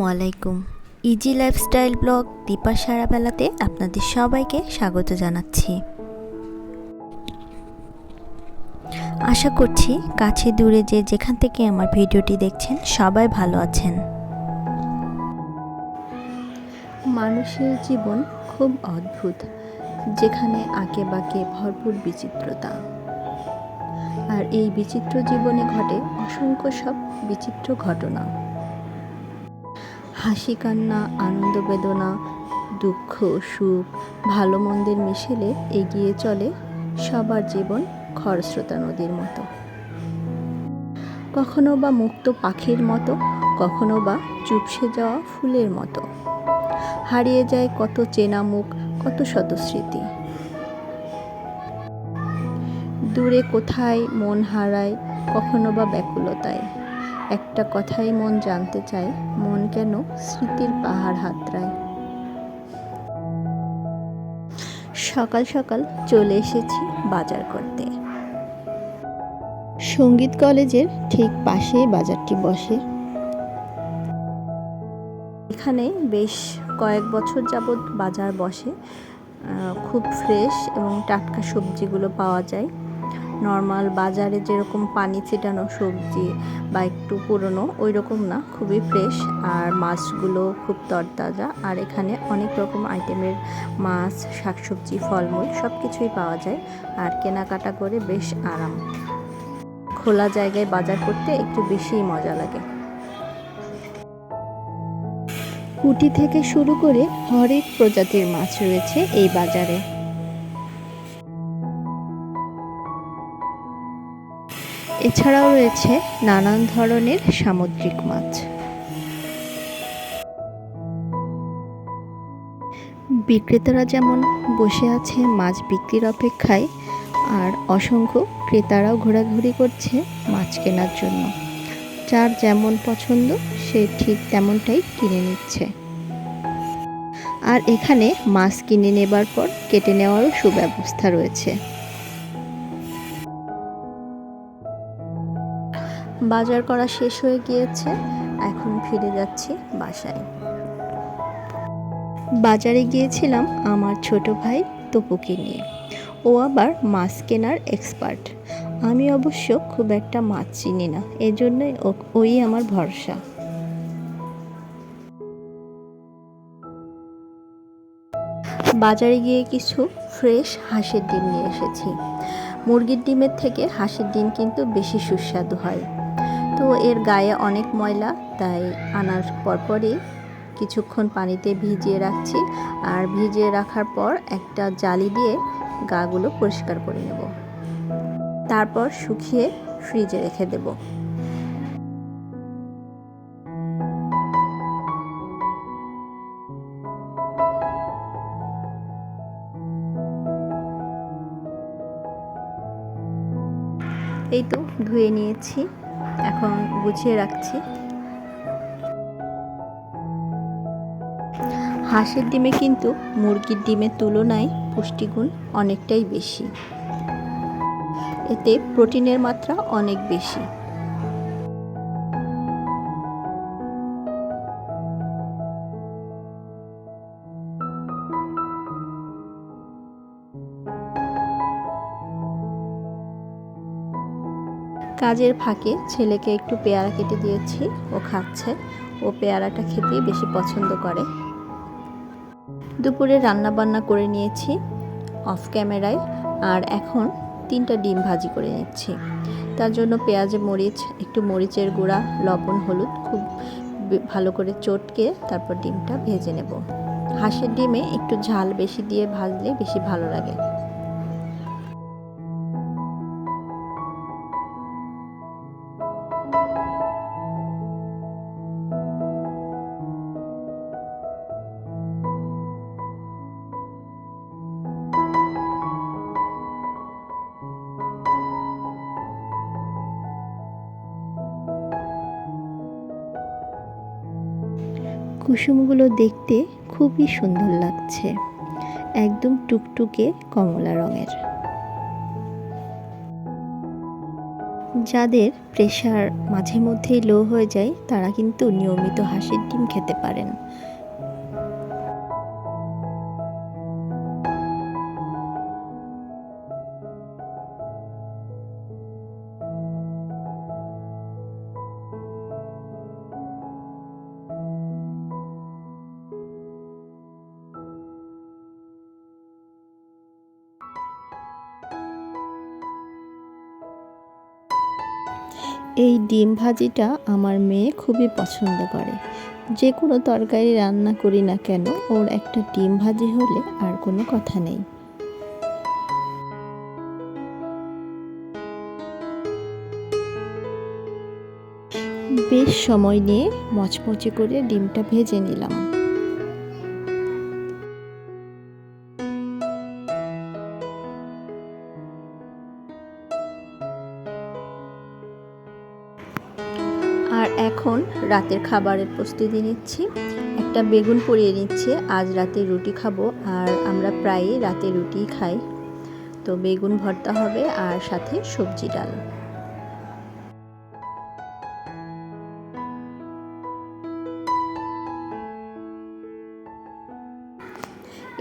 আসসালামু আলাইকুম। Easy lifestyle blog Dipa সারাবেলাতে আপনাদের সবাইকে স্বাগত জানাচ্ছি। আশা করছি কাছে দূরে যে যেখান থেকে আমার ভিডিওটি দেখছেন সবাই ভালো আছেন। মানুষের জীবন খুব অদ্ভুত, যেখানে আঁকে বাঁকে ভরপুর বিচিত্রতা। আর এই বিচিত্র জীবনে ঘটে অসংখ্য সব বিচিত্র ঘটনা। হাসি কান্না, আনন্দ বেদনা, দুঃখ সুখ, ভালো মন্দের মিশেলে এগিয়ে চলে সবার জীবন খরস্রোতা নদীর মতো। কখনো বা মুক্ত পাখির মতো, কখনো বা চুপসে যাওয়া ফুলের মতো। হারিয়ে যায় কত চেনা মুখ, কত শত স্মৃতি। দূরে কোথায় মন হারায়, কখনো বা ব্যাকুলতায়। একটা কথাই মন জানতে চায়, মন কেন স্মৃতির পাহাড় হাতড়ায়। সকাল সকাল চলে এসেছি বাজার করতে। সঙ্গীত কলেজের ঠিক পাশে বাজারটি বসে। এখানে বেশ কয়েক বছর যাবৎ বাজার বসে। খুব ফ্রেশ এবং টাটকা সবজিগুলো পাওয়া যায়। নর্মাল বাজারে যেরকম পানি ছিটানো সবজি বা একটু পুরনো ওই রকম না, খুবই ফ্রেশ। আর মাছগুলো খুব তরতাজা। আর এখানে অনেক রকম আইটেমের মাছ, শাকসবজি, ফলমূল সব কিছুই পাওয়া যায়। আর কেনাকাটা করে বেশ আরাম। খোলা জায়গায় বাজার করতে একটু বেশিই মজা লাগে। পুঁটি থেকে শুরু করে হরেক প্রজাতির মাছ রয়েছে এই বাজারে। এছাড়াও রয়েছে নানান ধরনের সামুদ্রিক মাছ। বিক্রেতারা যেমন বসে আছে মাছ বিক্রির অপেক্ষায়, আর অসংখ্য ক্রেতারাও ঘোরাঘুরি করছে মাছ কেনার জন্য। যার যেমন পছন্দ সে ঠিক তেমনটাই কিনে নিচ্ছে। আর এখানে মাছ কিনে নেবার পর কেটে নেওয়ারও সুব্যবস্থা রয়েছে। বাজার করা শেষ হয়ে গিয়েছে, এখন ফিরে যাচ্ছি বাসায়। বাজারে গিয়েছিলাম আমার ছোট ভাই তপুকে নিয়ে। ও আবার মাছ কেনার এক্সপার্ট। আমি অবশ্য খুব একটা মাছ চিনি না, এজন্যই ওই আমার ভরসা। বাজারে গিয়ে কিছু ফ্রেশ হাঁসের ডিম নিয়ে এসেছি। মুরগির ডিমের থেকে হাঁসের ডিম কিন্তু বেশি সুস্বাদু হয়। তো এর গায়ে অনেক ময়লা, তাই আনার পরপরই কিছুক্ষণ পানিতে ভিজিয়ে রাখছি। আর ভিজিয়ে রাখার পর একটা জালি দিয়ে গাগুলো পরিষ্কার করে নেব। তারপর শুকিয়ে ফ্রিজে রেখে দেব। এই তো ধুয়ে নিয়েছি, এখন গুছিয়ে রাখছি। হাঁসের ডিমে কিন্তু মুরগির ডিমের তুলনায় পুষ্টিগুণ অনেকটাই বেশি। এতে প্রোটিনের মাত্রা অনেক বেশি। কাজের ফাঁকে ছেলেকে একটু পেয়ারা কেটে দিয়েছি, ও খাচ্ছে। ও পেয়ারাটা খেতেই বেশি পছন্দ করে। দুপুরে রান্না বান্না করে নিয়েছি অফ ক্যামেরায়। আর এখন 3টা ডিম ভাজি করে নিচ্ছি। তার জন্য পেঁয়াজে মরিচ, একটু মরিচের গুঁড়া, লবণ, হলুদ খুব ভালো করে চটকে তারপর ডিমটা ভেজে নেব। হাঁসের ডিমে একটু ঝাল বেশি দিয়ে ভাজলে বেশি ভালো লাগে। কুসুমগুলো দেখতে খুবই সুন্দর লাগছে, একদম টুকটুকে কমলা রঙের। যাদের প্রেশার মাঝে মধ্যেই লো হয়ে যায় তারা কিন্তু নিয়মিত হাঁসের ডিম খেতে পারেন। এই ডিম ভাজিটা আমার মেয়ে খুবই পছন্দ করে। যে কোনো তরকারি রান্না করি না কেন, ওর একটা ডিম ভাজি হলে আর কোনো কথা নেই। বেশ সময় নিয়ে মচমচে করে ডিমটা ভেজে নিলাম। আর এখন রাতের খাবারের প্রস্তুতি নিচ্ছি। একটা বেগুন পুড়িয়ে নিচ্ছি, আজ রাতে রুটি খাবো আর আমরা প্রায়ই রাতে রুটিই খাই। তো বেগুন ভর্তা হবে আর সাথে সবজি ডাল।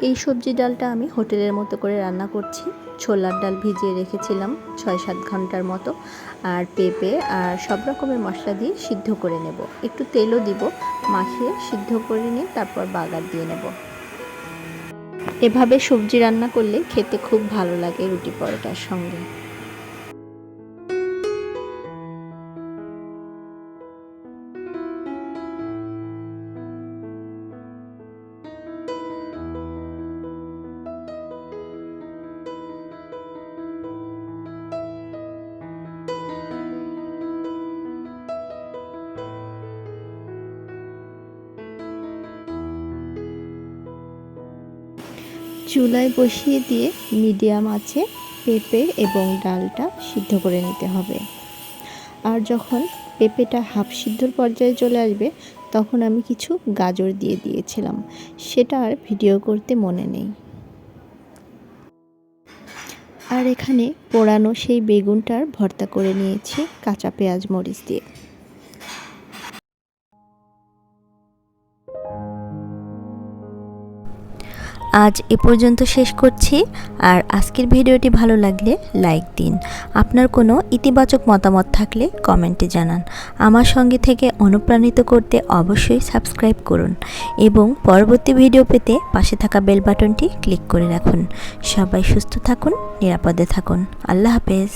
এই সবজি ডালটা আমি হোটেলের মতো করে রান্না করছি। ছোলার ডাল ভিজিয়ে রেখেছিলাম ৬-৭ ঘন্টার মতো, আর পেঁপে আর সব রকমের মশলা দিয়ে সিদ্ধ করে নেব। একটু তেলও দিব, মাখিয়ে সিদ্ধ করে নিয়ে তারপর বাগার দিয়ে নেব। এভাবে সবজি রান্না করলে খেতে খুব ভালো লাগে রুটি পরোটার সঙ্গে। চুলায় বসিয়ে দিয়ে মিডিয়াম আঁচে পেঁপে এবং ডালটা সিদ্ধ করে নিতে হবে। আর যখন পেঁপেটা হাফ সিদ্ধর পর্যায়ে চলে আসবে তখন আমি কিছু গাজর দিয়ে দিয়েছিলাম, সেটা আর ভিডিও করতে মনে নেই। আর এখানে পোড়ানো সেই বেগুনটার ভর্তা করে নিয়েছি কাঁচা পেঁয়াজ মরিচ দিয়ে। আজ এ পর্যন্ত শেষ করছি। আর আজকের ভিডিওটি ভালো লাগলে লাইক দিন। আপনার কোনো ইতিবাচক মতামত থাকলে কমেন্টে জানান। আমার সঙ্গে থেকে অনুপ্রাণিত করতে অবশ্যই সাবস্ক্রাইব করুন এবং পরবর্তী ভিডিও পেতে পাশে থাকা বেল বাটনটি ক্লিক করে রাখুন। সবাই সুস্থ থাকুন, নিরাপদে থাকুন। আল্লাহ হাফেজ।